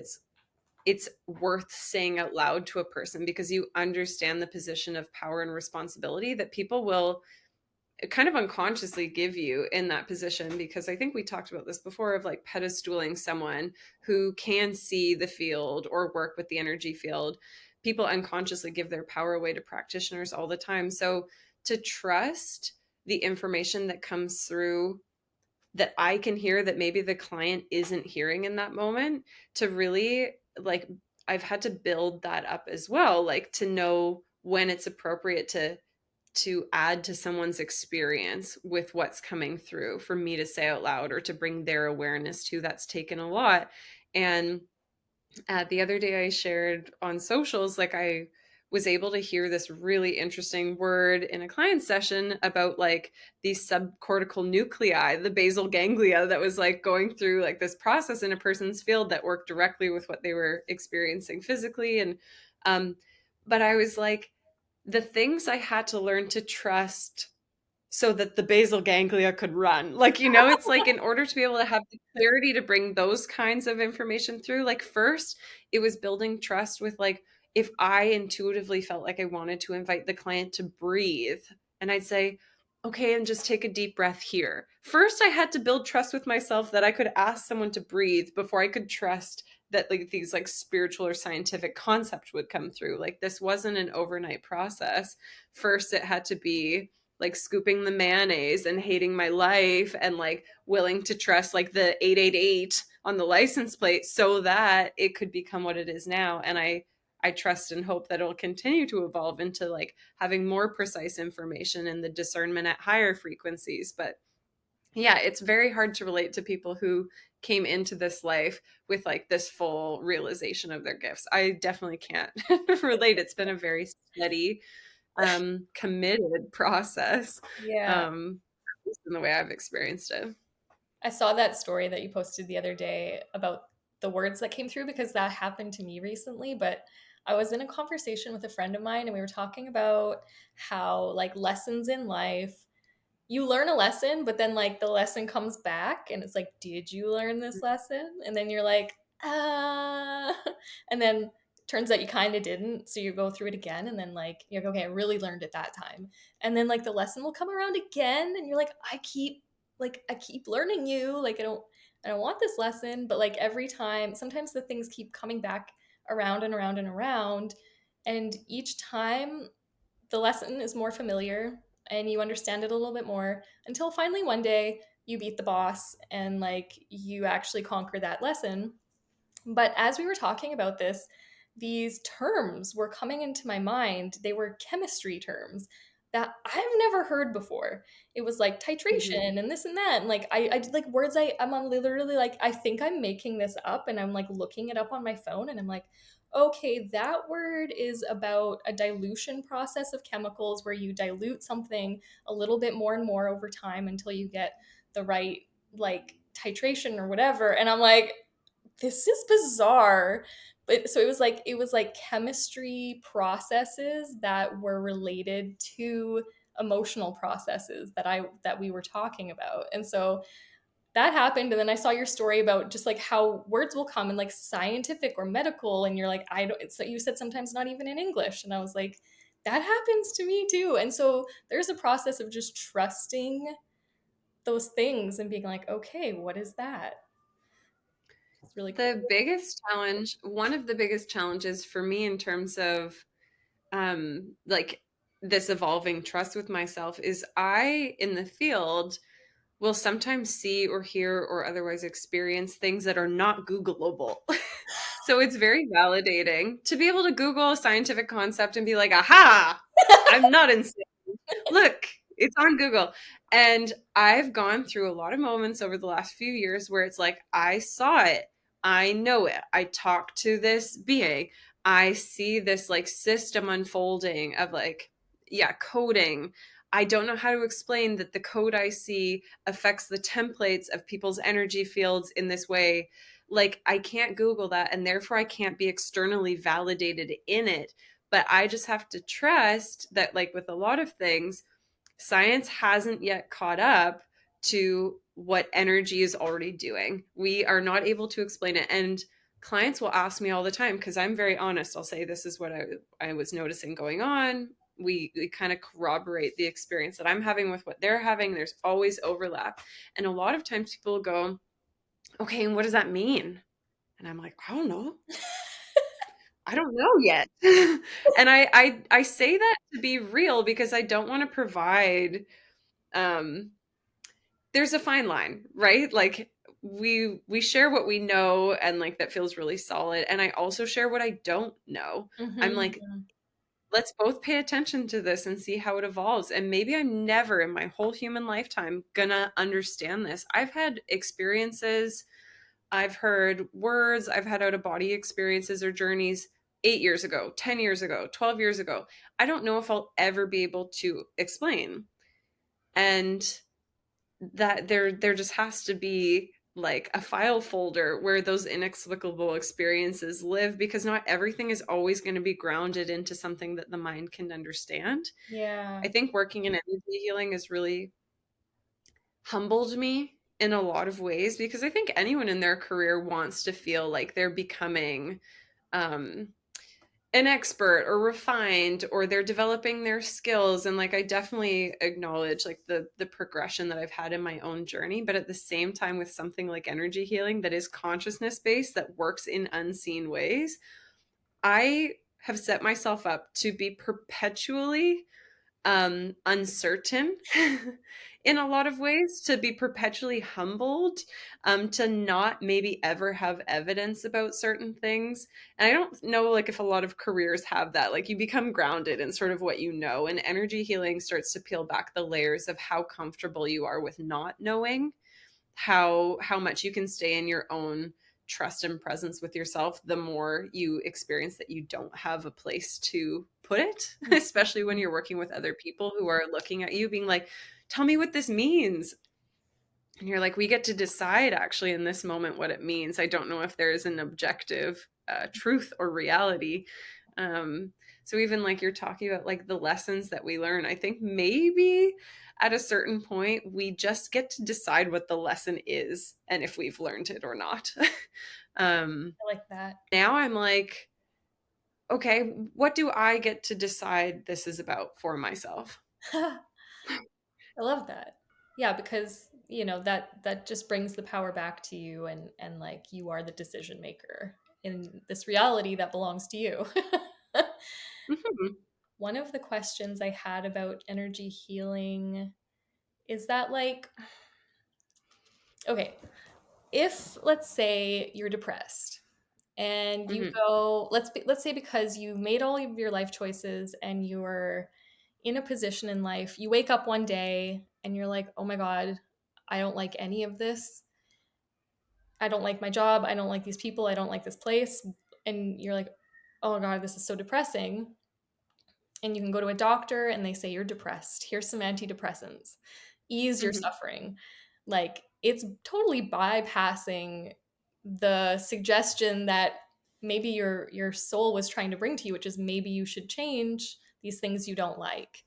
it's worth saying out loud to a person, because you understand the position of power and responsibility that people will kind of unconsciously give you in that position. Because I think we talked about this before, of like pedestaling someone who can see the field or work with the energy field. People unconsciously give their power away to practitioners all the time. So to trust the information that comes through, that I can hear that maybe the client isn't hearing in that moment, to really like, I've had to build that up as well, like to know when it's appropriate to add to someone's experience with what's coming through for me to say out loud or to bring their awareness to. That's taken a lot. And the other day I shared on socials, like I was able to hear this really interesting word in a client session about like these subcortical nuclei, the basal ganglia, that was like going through like this process in a person's field that worked directly with what they were experiencing physically. And um but I was like, the things I had to learn to trust so that the basal ganglia could run. Like, it's like, in order to be able to have the clarity to bring those kinds of information through, like, first, it was building trust with, like, if I intuitively felt like I wanted to invite the client to breathe, and I'd say, okay, and just take a deep breath here. First, I had to build trust with myself that I could ask someone to breathe before I could trust that like these like spiritual or scientific concept would come through. Like, this wasn't an overnight process. First, it had to be like scooping the mayonnaise and hating my life and like willing to trust like the 888 on the license plate so that it could become what it is now. And I trust and hope that it'll continue to evolve into like having more precise information and the discernment at higher frequencies. But yeah, it's very hard to relate to people who came into this life with like this full realization of their gifts. I definitely can't relate. It's been a very steady, committed process, Yeah. at least in the way I've experienced it. I saw that story that you posted the other day about the words that came through, because that happened to me recently. But I was in a conversation with a friend of mine, and we were talking about how like lessons in life, you learn a lesson, but then like the lesson comes back and it's like, did you learn this lesson? And then you're like, and then turns out you kind of didn't. So you go through it again, and then like you're like, okay, I really learned it that time. And then like the lesson will come around again, and you're like, I keep learning you. Like I don't want this lesson, but like every time, sometimes the things keep coming back around and around and around. And each time the lesson is more familiar and you understand it a little bit more, until finally one day you beat the boss and like you actually conquer that lesson. But as we were talking about this, these terms were coming into my mind. They were chemistry terms that I've never heard before. It was like Mhm. titration and this and that. And like I did like words I'm on literally like, I think I'm making this up, and I'm like looking it up on my phone, and I'm like, okay, that word is about a dilution process of chemicals where you dilute something a little bit more and more over time until you get the right like titration or whatever. And I'm like, this is bizarre. But so it was like chemistry processes that were related to emotional processes that we were talking about. And so that happened, and then I saw your story about just like how words will come in like scientific or medical, and you're like, I don't, it's you said sometimes not even in English, and I was like, that happens to me too. And so there's a process of just trusting those things and being like, okay, what is that? It's really cool. The biggest challenge, one of the biggest challenges for me in terms of like this evolving trust with myself, is I in the field will sometimes see or hear or otherwise experience things that are not Googleable. So it's very validating to be able to Google a scientific concept and be like, aha, I'm not insane. Look, it's on Google. And I've gone through a lot of moments over the last few years where it's like, I saw it. I know it. I talked to this being. I see this like system unfolding of like, yeah, coding. I don't know how to explain that the code I see affects the templates of people's energy fields in this way. Like, I can't Google that, and therefore I can't be externally validated in it. But I just have to trust that, like with a lot of things, science hasn't yet caught up to what energy is already doing. We are not able to explain it. And clients will ask me all the time, because I'm very honest. I'll say, this is what I was noticing going on. We kind of corroborate the experience that I'm having with what they're having. There's always overlap. And a lot of times people go, okay, and what does that mean? And I'm like, I don't know. I don't know yet. And I say that to be real because I don't want to provide um there's a fine line, right? Like we share what we know and like that feels really solid, and I also share what I don't know. I'm like, Mm-hmm. let's both pay attention to this and see how it evolves. And maybe I'm never in my whole human lifetime gonna understand this. I've had experiences, I've heard words, I've had out of body experiences or journeys 8 years ago, 10 years ago, 12 years ago. I don't know if I'll ever be able to explain. And that there just has to be like a file folder where those inexplicable experiences live, because not everything is always going to be grounded into something that the mind can understand. Yeah. I think working in energy healing has really humbled me in a lot of ways, because I think anyone in their career wants to feel like they're becoming um, an expert or refined, or they're developing their skills. And like I definitely acknowledge like the progression that I've had in my own journey, but at the same time, with something like energy healing that is consciousness based, that works in unseen ways, I have set myself up to be perpetually uncertain in a lot of ways, to be perpetually humbled, to not maybe ever have evidence about certain things. And I don't know, like, if a lot of careers have that. Like, you become grounded in sort of what you know, and energy healing starts to peel back the layers of how comfortable you are with not knowing, how much you can stay in your own trust and presence with yourself the more you experience that you don't have a place to put it, especially when you're working with other people who are looking at you being like, tell me what this means. And you're like, we get to decide actually in this moment what it means. I don't know if there is an objective truth or reality. um, so even like you're talking about like the lessons that we learn, I think maybe at a certain point we just get to decide what the lesson is and if we've learned it or not. um, I like that. Now I'm like, okay, what do I get to decide this is about for myself? I love that. Yeah, because that just brings the power back to you, and like you are the decision maker in this reality that belongs to you. Mhm. One of the questions I had about energy healing is that like, okay, if let's say you're depressed and you Mhm. go, let's say because you made all of your life choices and you're in a position in life, you wake up one day and you're like, "Oh my god, I don't like any of this. I don't like my job, I don't like these people, I don't like this place." And you're like, "Oh my god, this is so depressing." And you can go to a doctor and they say you're depressed. Here's some antidepressants. Ease your Mhm. suffering. Like it's totally bypassing the suggestion that maybe your soul was trying to bring to you, which is maybe you should change these things you don't like.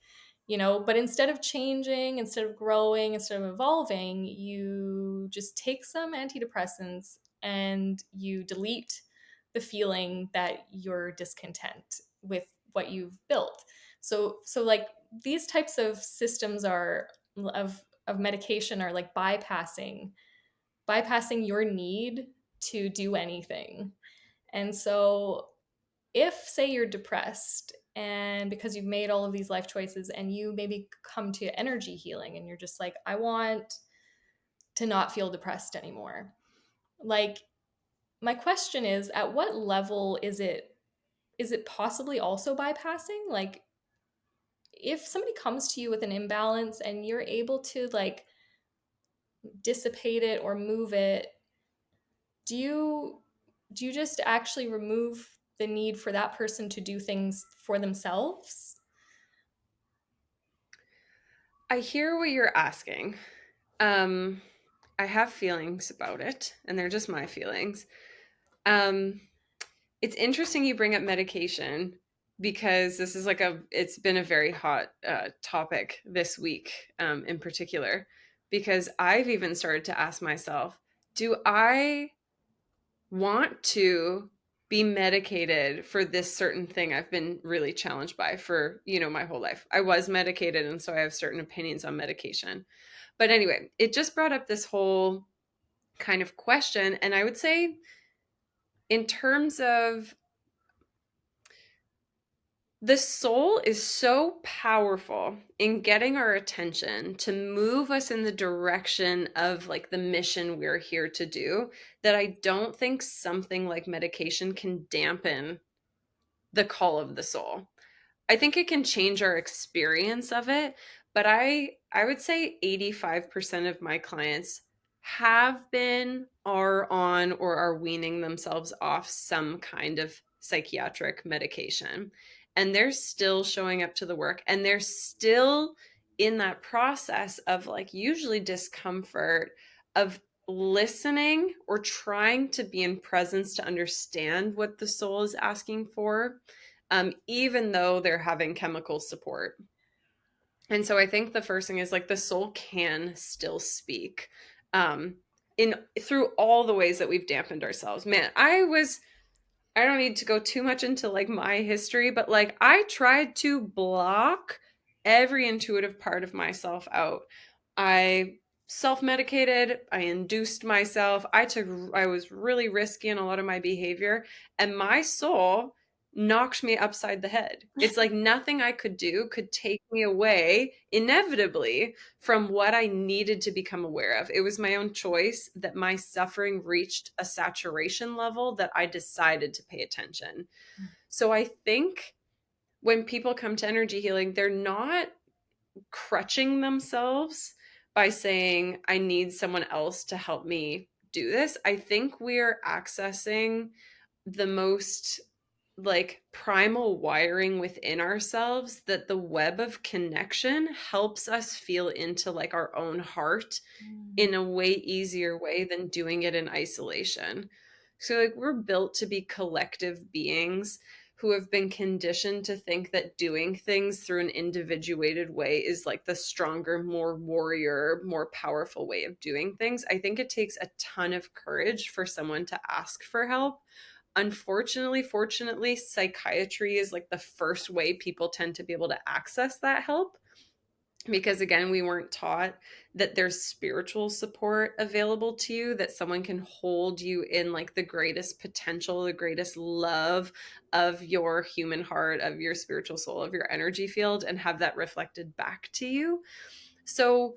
But instead of changing, instead of growing, instead of evolving, you just take some antidepressants and you delete the feeling that you're discontent with what you've built. So like these types of systems are of medication are like bypassing your need to do anything. And so if say you're depressed and because you've made all of these life choices and you maybe come to energy healing and you're just like, I want to not feel depressed anymore. Like my question is, at what level is it possibly also bypassing? Like, if somebody comes to you with an imbalance and you're able to like dissipate it or move it, do you just actually remove the need for that person to do things for themselves? I hear what you're asking. Um, I have feelings about it, and they're just my feelings. Um, it's interesting you bring up medication because this is like it's been a very hot topic this week, in particular, because I've even started to ask myself, do I want to be medicated for this certain thing I've been really challenged by for, my whole life. I was medicated, and so I have certain opinions on medication. But anyway, it just brought up this whole kind of question. And I would say, in terms of the soul is so powerful in getting our attention to move us in the direction of like the mission we're here to do, that I don't think something like medication can dampen the call of the soul. I think it can change our experience of it, but I would say 85% of my clients have been, are on, or are weaning themselves off some kind of psychiatric medication. And they're still showing up to the work, and they're still in that process of like usually discomfort of listening or trying to be in presence to understand what the soul is asking for, even though they're having chemical support. And so I think the first thing is like the soul can still speak, um, in through all the ways that we've dampened ourselves. Man, I don't need to go too much into like my history, but like I tried to block every intuitive part of myself out. I self-medicated, I induced myself. I was really risky in a lot of my behavior, and my soul knocked me upside the head. It's like nothing I could do could take me away inevitably from what I needed to become aware of. It was my own choice that my suffering reached a saturation level that I decided to pay attention. So I think when people come to energy healing, they're not crutching themselves by saying, I need someone else to help me do this. I think we're accessing the most like primal wiring within ourselves, that the web of connection helps us feel into like our own heart Mm. in a way easier way than doing it in isolation. So like we're built to be collective beings who have been conditioned to think that doing things through an individuated way is like the stronger, more warrior, more powerful way of doing things. I think it takes a ton of courage for someone to ask for help. Unfortunately, fortunately, psychiatry is like the first way people tend to be able to access that help, because again, we weren't taught that there's spiritual support available to you, that someone can hold you in like the greatest potential, the greatest love of your human heart, of your spiritual soul, of your energy field, and have that reflected back to you. So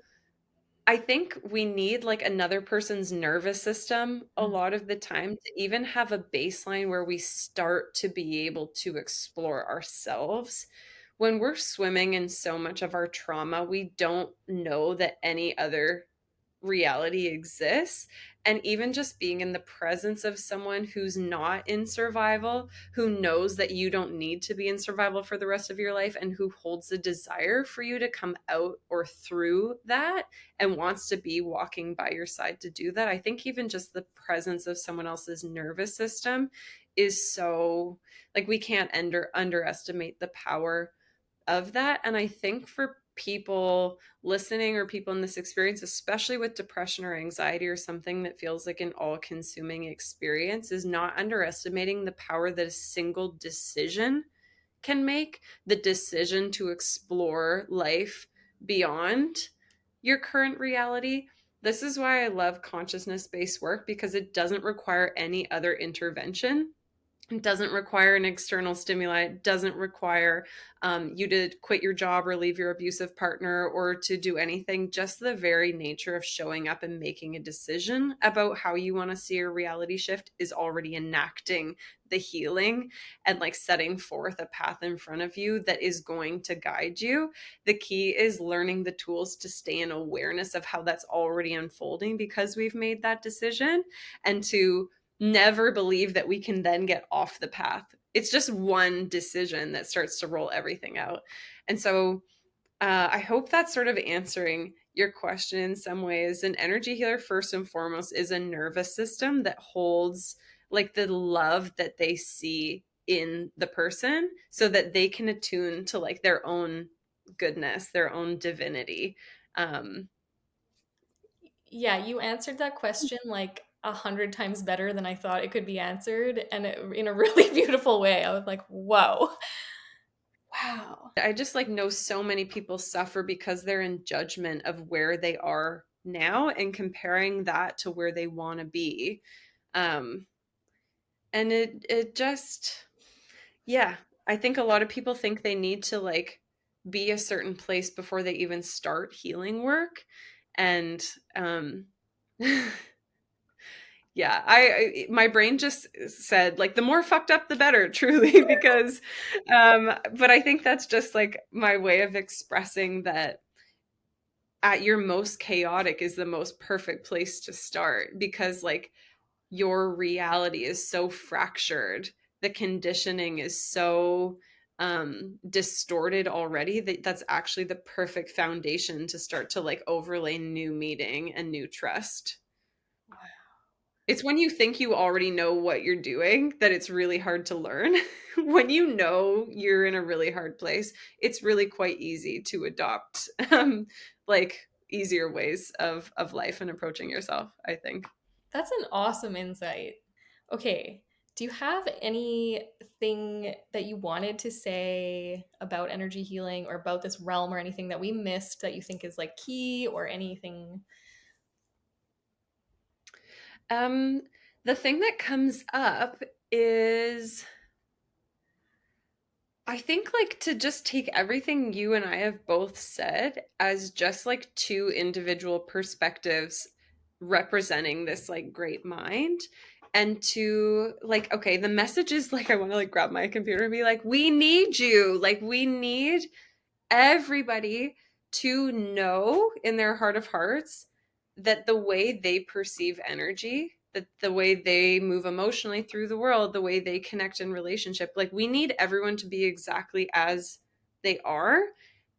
I think we need like another person's nervous system a Mm. lot of the time to even have a baseline where we start to be able to explore ourselves. When we're swimming in so much of our trauma, we don't know that any other reality exists. And even just being in the presence of someone who's not in survival, who knows that you don't need to be in survival for the rest of your life, and who holds the desire for you to come out or through that and wants to be walking by your side to do that. I think even just the presence of someone else's nervous system is so, like, we can't underestimate the power of that. And I think for people listening or people in this experience, especially with depression or anxiety or something that feels like an all consuming experience, is not underestimating the power that a single decision can make, the decision to explore life beyond your current reality. This is why I love consciousness based work, because it doesn't require any other intervention. It doesn't require an external stimuli. It doesn't require you to quit your job or leave your abusive partner or to do anything. Just the very nature of showing up and making a decision about how you want to see your reality shift is already enacting the healing and like setting forth a path in front of you that is going to guide you. The key is learning the tools to stay in awareness of how that's already unfolding because we've made that decision, and to never believe that we can then get off the path. It's just one decision that starts to roll everything out. And so I hope that's sort of answering your question in some ways. An energy healer, first and foremost, is a nervous system that holds like the love that they see in the person so that they can attune to like their own goodness, their own divinity. Um, Yeah, you answered that question like 100 times better than I thought it could be answered, and in a really beautiful way. I was like, whoa, wow. I just like know so many people suffer because they're in judgment of where they are now and comparing that to where they want to be. Um, and it just, yeah, I think a lot of people think they need to like be a certain place before they even start healing work. And yeah, my brain just said like the more fucked up the better, truly, because but I think that's just like my way of expressing that at your most chaotic is the most perfect place to start, because like your reality is so fractured, the conditioning is so distorted already, that that's actually the perfect foundation to start to like overlay new meaning and new trust. It's when you think you already know what you're doing that it's really hard to learn. When you know you're in a really hard place, it's really quite easy to adopt like easier ways of life and approaching yourself, I think. That's an awesome insight. Okay, do you have anything that you wanted to say about energy healing or about this realm or anything that we missed that you think is like key or anything? Um the thing that comes up is I think like to just take everything you and I have both said as just like two individual perspectives representing this like great mind, and to like, okay, the message is like I want to like grab my computer and be like, we need you, like we need everybody to know in their heart of hearts that the way they perceive energy, that the way they move emotionally through the world, the way they connect in relationship, like we need everyone to be exactly as they are,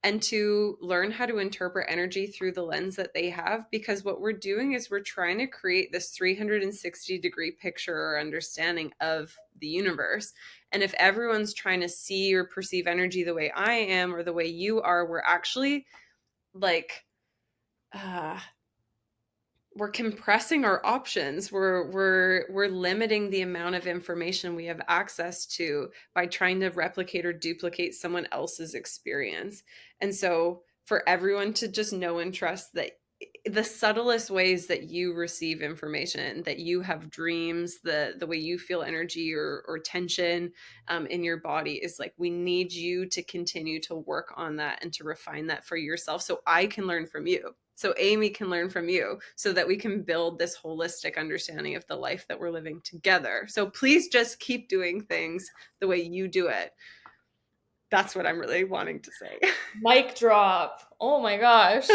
and to learn how to interpret energy through the lens that they have, because what we're doing is we're trying to create this 360-degree picture or understanding of the universe. And if everyone's trying to see or perceive energy the way I am or the way you are, we're actually like uh we're compressing our options. We're limiting the amount of information we have access to by trying to replicate or duplicate someone else's experience. And so for everyone to just know and trust that the subtlest ways that you receive information, that you have dreams, the way you feel energy or tension in your body, is like we need you to continue to work on that and to refine that for yourself, so I can learn from you, so Amy can learn from you, so that we can build this holistic understanding of the life that we're living together. So please just keep doing things the way you do it. That's what I'm really wanting to say. Mic drop. Oh my gosh.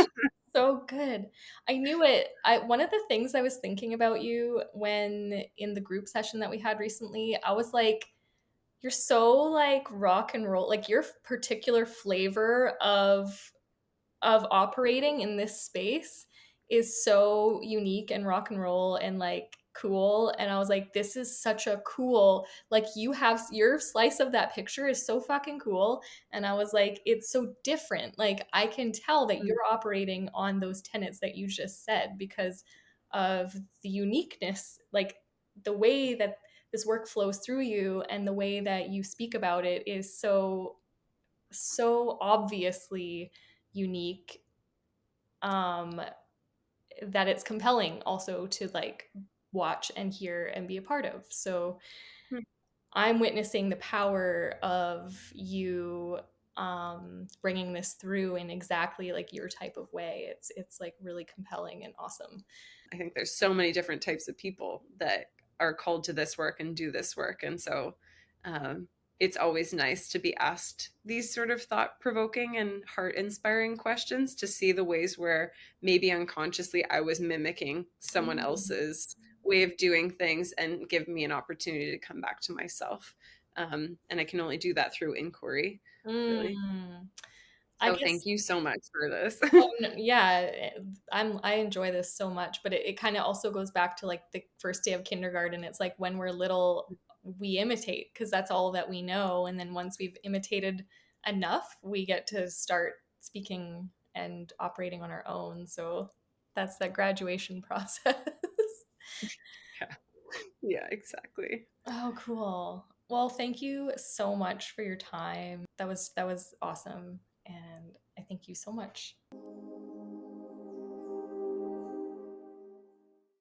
So good. I knew it. I One of the things I was thinking about you when in the group session that we had recently, I was like, you're so like rock and roll. Like your particular flavor of operating in this space is so unique and rock and roll and like cool. And I was like, this is such a cool, like you have your slice of that picture is so fucking cool. And I was like, it's so different. Like I can tell that you're operating on those tenets that you just said because of the uniqueness, like the way that this work flows through you and the way that you speak about it is so obviously unique, um that it's compelling also to like watch and hear and be a part of. So I'm witnessing the power of you bringing this through in exactly like your type of way. It's like really compelling and awesome. I think there's so many different types of people that are called to this work and do this work. And so um, it's always nice to be asked these sort of thought provoking and heart inspiring questions to see the ways where maybe unconsciously I was mimicking someone Mm. else's way of doing things and give me an opportunity to come back to myself. And I can only do that through inquiry, really. Mm. I So guess. thank you so much for this. Oh, yeah, I enjoy this so much, but it kind of also goes back to like the first day of kindergarten. It's like when we're little, we imitate because that's all that we know, and then once we've imitated enough, we get to start speaking and operating on our own. So that's that graduation process. Yeah, yeah, exactly. Oh, cool. Well, thank you so much for your time. That was awesome, and I thank you so much.